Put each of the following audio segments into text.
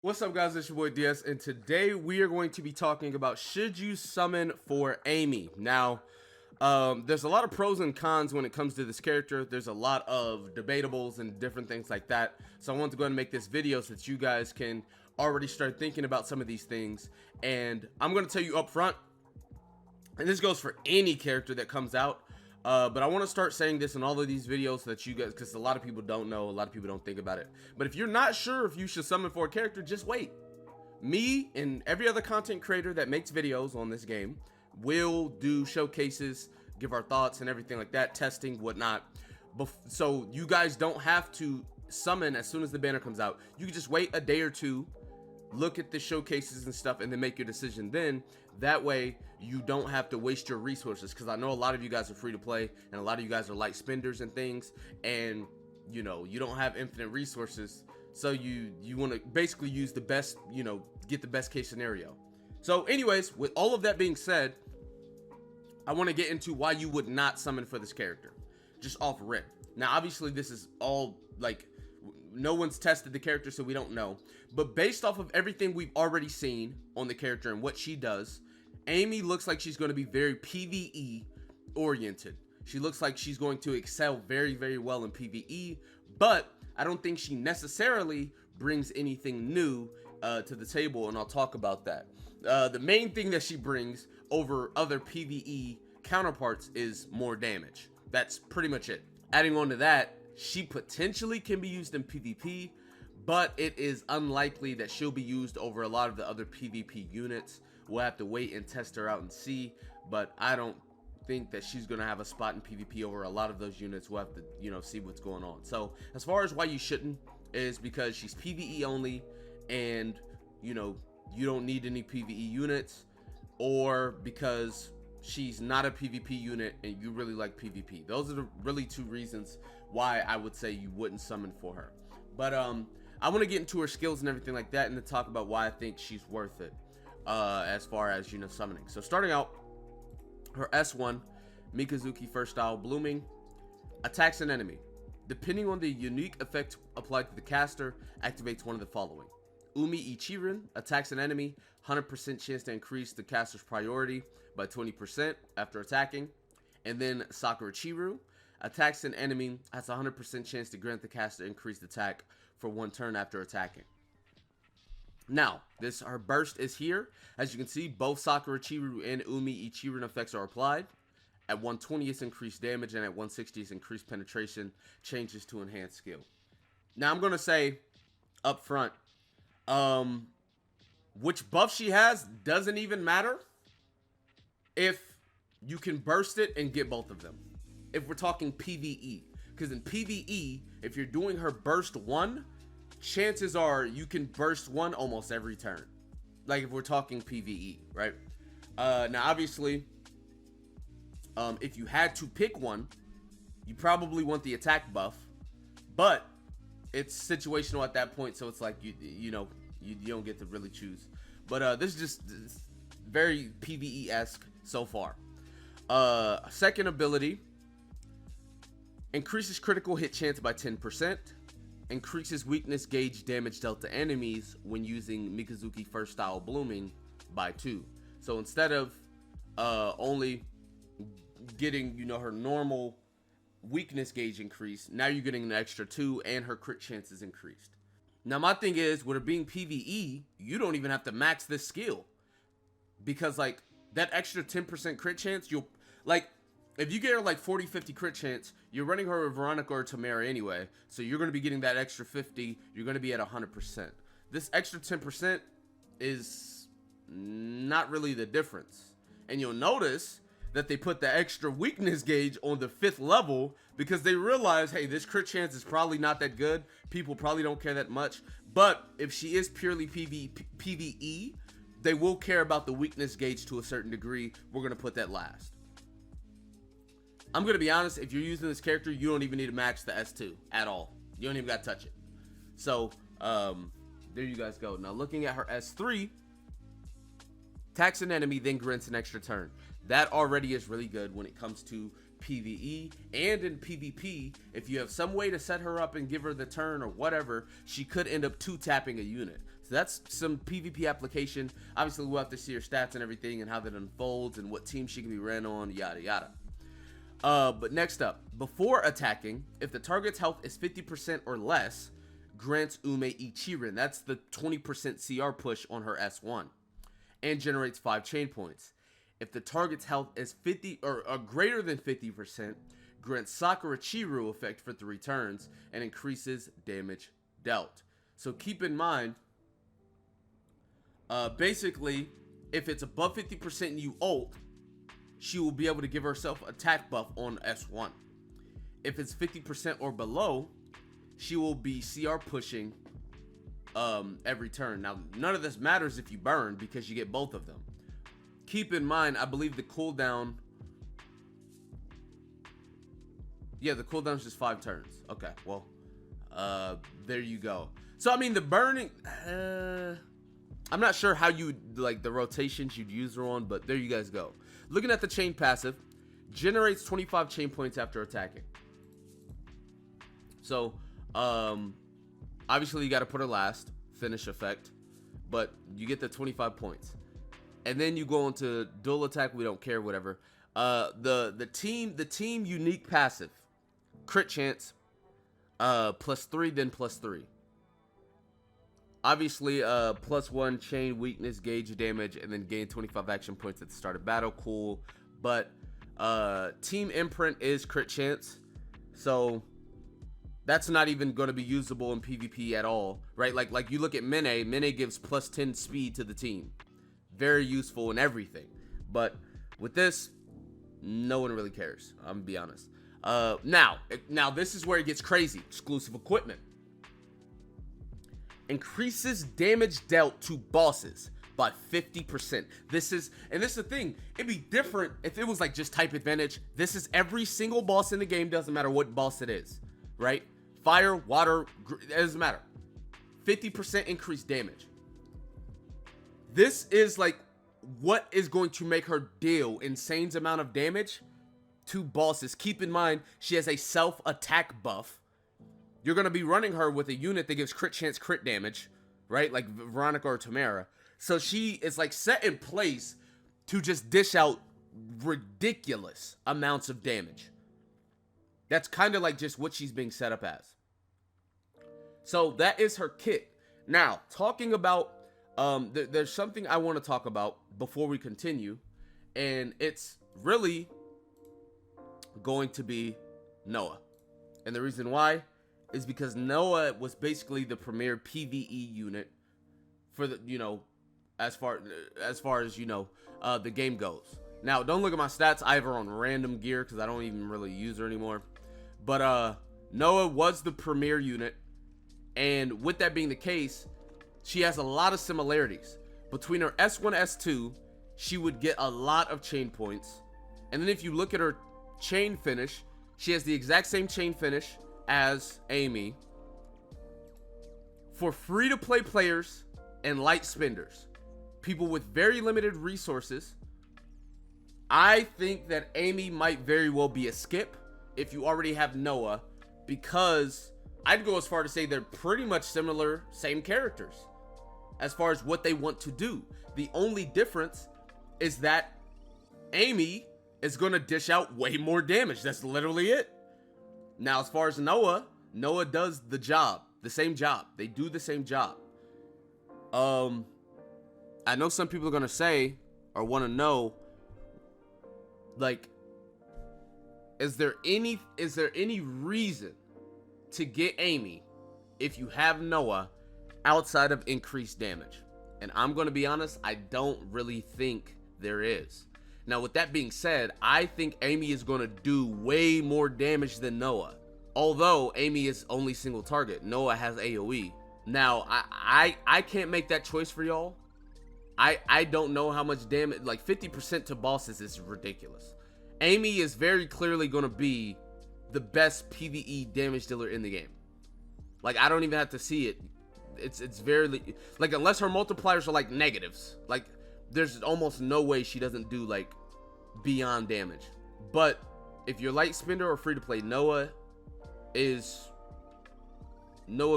What's up, guys? It's your boy DS, and today we are going to be talking about should you summon for AME. Now, there's a lot of pros and cons when it comes to this character. There's a lot of debatables and different things like that. So I want to go ahead and make this video so that you guys can already start thinking about some of these things. And I'm going to tell you up front, and this goes for any character that comes out. But I want to start saying this in all of these videos so that you guys, because a lot of people don't know, a lot of people don't think about it. But if you're not sure if you should summon for a character, just wait. Me and every other content creator that makes videos on this game will do showcases, give our thoughts and everything like that, testing, whatnot. So you guys don't have to summon as soon as the banner comes out. You can just wait a day or two, look at the showcases and stuff, and then make your decision then. That way you don't have to waste your resources, because I know a lot of you guys are free to play and a lot of you guys are light spenders and things, and you know, you don't have infinite resources, so you want to basically use the best, you know, get the best case scenario. So anyways, with all of that being said, I want to get into why you would not summon for this character just off rip. Now obviously this is all like, no one's tested the character, so we don't know, but based off of everything we've already seen on the character and what she does, Amy looks like she's going to be very PvE oriented. She looks like she's going to excel very, very well in PvE, but I don't think she necessarily brings anything new to the table, and I'll talk about that. The main thing that she brings over other PvE counterparts is more damage. That's pretty much it. Adding on to that, she potentially can be used in PvP, but it is unlikely that she'll be used over a lot of the other PvP units. We'll have to wait and test her out and see, but I don't think that she's going to have a spot in PvP over a lot of those units. We'll have to, you know, see what's going on. So as far as why you shouldn't, is because she's PvE only, and you know, you don't need any PvE units, or because she's not a PvP unit and you really like PvP. Those are the really two reasons why I would say you wouldn't summon for her. But I want to get into her skills and everything like that, and then talk about why I think she's worth it as far as, you know, summoning. So starting out, her S1, Mikazuki first style blooming, attacks an enemy. Depending on the unique effect applied to the caster, activates one of the following. Umi Ichirin attacks an enemy, 100% chance to increase the caster's priority by 20% after attacking. And then Sakura Chiru attacks an enemy, has a 100% chance to grant the caster increased attack for 1 turn after attacking. Now, her burst is here. As you can see, both Sakura Chiru and Umi Ichirin effects are applied. At 120, it's increased damage, and at 160, it's increased penetration, changes to enhanced skill. Now, I'm going to say up front, which buff she has doesn't even matter if you can burst it and get both of them. If we're talking PvE, because in PvE, if you're doing her burst 1, chances are you can burst 1 almost every turn. Like if we're talking PvE, right? Now obviously, if you had to pick one, you probably want the attack buff, but it's situational at that point, so it's like you know, you don't get to really choose. But this is just very PvE-esque so far. Second ability, increases critical hit chance by 10%, increases weakness gauge damage dealt to enemies when using Mikazuki first style blooming by 2. So instead of only getting, you know, her normal weakness gauge increase, now you're getting an extra 2, and her crit chance is increased. Now my thing is, with her being PvE, you don't even have to max this skill, because like that extra 10% crit chance, you'll like, if you get her like 40-50 crit chance, you're running her with Veronica or Tamara anyway, so you're going to be getting that extra 50, you're going to be at 100%. This extra 10% is not really the difference. And you'll notice that they put the extra weakness gauge on the 5th level, because they realize, hey, this crit chance is probably not that good, people probably don't care that much, but if she is purely PvE, they will care about the weakness gauge to a certain degree. We're going to put that last. I'm going to be honest, if you're using this character, you don't even need to max the S2 at all. You don't even got to touch it. So, there you guys go. Now, looking at her S3, attacks an enemy, then grants an extra turn. That already is really good when it comes to PvE, and in PvP, if you have some way to set her up and give her the turn or whatever, she could end up 2-tapping a unit. So that's some PvP application. Obviously, we'll have to see her stats and everything and how that unfolds and what team she can be ran on, yada yada. But next up, before attacking, if the target's health is 50% or less, grants Ume Ichirin. That's the 20% CR push on her S1. And generates 5 chain points. If the target's health is 50 or greater than 50%, grants Sakura Chiru effect for 3 turns and increases damage dealt. So keep in mind, basically, if it's above 50% and you ult, she will be able to give herself attack buff on S1. If it's 50% or below, she will be CR pushing every turn. Now, none of this matters if you burn because you get both of them. Keep in mind, I believe the cooldown... Yeah, the cooldown is just 5 turns. Okay, well, there you go. So, I mean, the burning... I'm not sure how you, like, the rotations you'd use her on, but there you guys go. Looking at the chain passive, generates 25 chain points after attacking. So, obviously you got to put her last, finish effect, but you get the 25 points. And then you go into dual attack, we don't care, whatever. The team unique passive, crit chance, +3, then +3. Obviously, +1 chain weakness, gauge damage, and then gain 25 action points at the start of battle. Cool. But team imprint is crit chance, so that's not even going to be usable in PvP at all, right? Like you look at Mene. Mene gives +10 speed to the team. Very useful in everything. But with this, no one really cares. I'm gonna be honest. Now this is where it gets crazy. Exclusive equipment. Increases damage dealt to bosses by 50%. This is the thing. It'd be different if it was like just type advantage. This is every single boss in the game. Doesn't matter what boss it is, right? Fire, water, it doesn't matter. 50% increased damage. This is like what is going to make her deal insane amount of damage to bosses. Keep in mind, she has a self-attack buff. You're going to be running her with a unit that gives crit chance, crit damage, right? Like Veronica or Tamara. So she is like set in place to just dish out ridiculous amounts of damage. That's kind of like just what she's being set up as. So that is her kit. Now, talking about, there's something I want to talk about before we continue. And it's really going to be Noah. And the reason why is because Noah was basically the premier PvE unit for the, as far as, the game goes. Now, don't look at my stats. I have her on random gear because I don't even really use her anymore. But Noah was the premier unit. And with that being the case, she has a lot of similarities. Between her S1, S2, she would get a lot of chain points. And then if you look at her chain finish, she has the exact same chain finish as AME for free-to-play players and light spenders, people with very limited resources. I think that AME might very well be a skip if you already have Noah, because I'd go as far to say they're pretty much similar, same characters as far as what they want to do. The only difference is that AME is going to dish out way more damage. That's literally it. Now, as far as Noah does the job, the same job. They do the same job. I know some people are going to say or want to know, like, is there any reason to get AME if you have Noah outside of increased damage? And I'm going to be honest, I don't really think there is. Now, with that being said, I think AME is going to do way more damage than Noah. Although AME is only single target, Noah has AoE. Now, I can't make that choice for y'all. I don't know how much damage, like 50% to bosses is ridiculous. AME is very clearly going to be the best PvE damage dealer in the game. Like, I don't even have to see it. It's very, like, unless her multipliers are like negatives, like, there's almost no way she doesn't do like beyond damage. But if you're light spender or free to play, Noah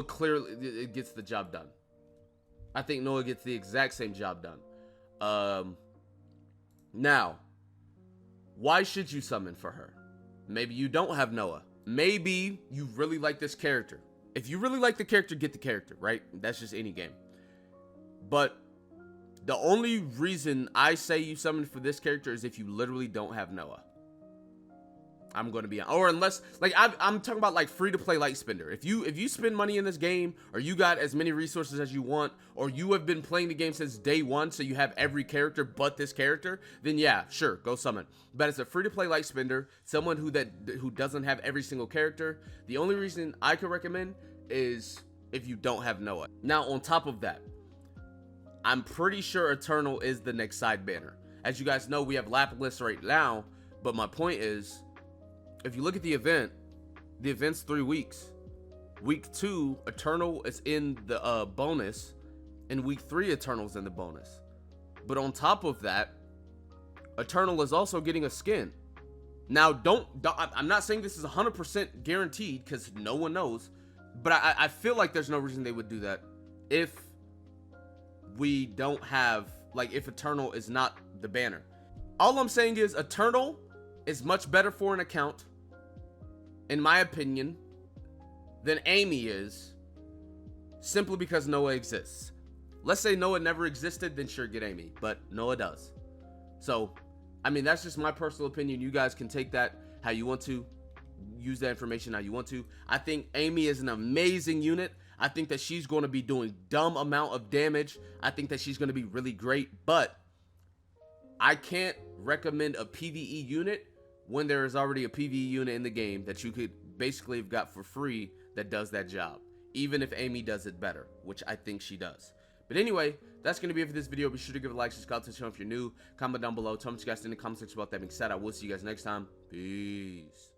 clearly, it gets the job done. I think Noah gets the exact same job done. Now, why should you summon for her? Maybe you don't have Noah. Maybe you really like this character. If you really like the character, get the character, right? That's just any game. But the only reason I say you summon for this character is if you literally don't have Noah. I'm going to be, or unless, like, I'm talking about like free to play light spender. If you spend money in this game, or you got as many resources as you want, or you have been playing the game since day one, so you have every character but this character, then yeah, sure, go summon. But as a free to play light spender, someone who doesn't have every single character, the only reason I could recommend is if you don't have Noah. Now, on top of that, I'm pretty sure Eternal is the next side banner. As you guys know, we have Lapis right now, but my point is, if you look at the event's 3 weeks. Week 2, Eternal is in the bonus, and week 3, Eternal's in the bonus. But on top of that, Eternal is also getting a skin. Now, I'm not saying this is 100% guaranteed, because no one knows, but I feel like there's no reason they would do that if we don't have, like, if Eternal is not the banner. All I'm saying is Eternal is much better for an account, in my opinion, than AME is, simply because Noah exists. Let's say Noah never existed, then sure, get AME, but Noah does. So, I mean, that's just my personal opinion. You guys can take that how you want to, use that information how you want to. I think AME is an amazing unit. I think that she's going to be doing dumb amount of damage. I think that she's going to be really great, but I can't recommend a PvE unit when there is already a PvE unit in the game that you could basically have got for free that does that job, even if AME does it better, which I think she does. But anyway, that's going to be it for this video. Be sure to give it a like, subscribe to the channel if you're new, comment down below, tell me what you guys think in the comment section about that being said. I will see you guys next time. Peace.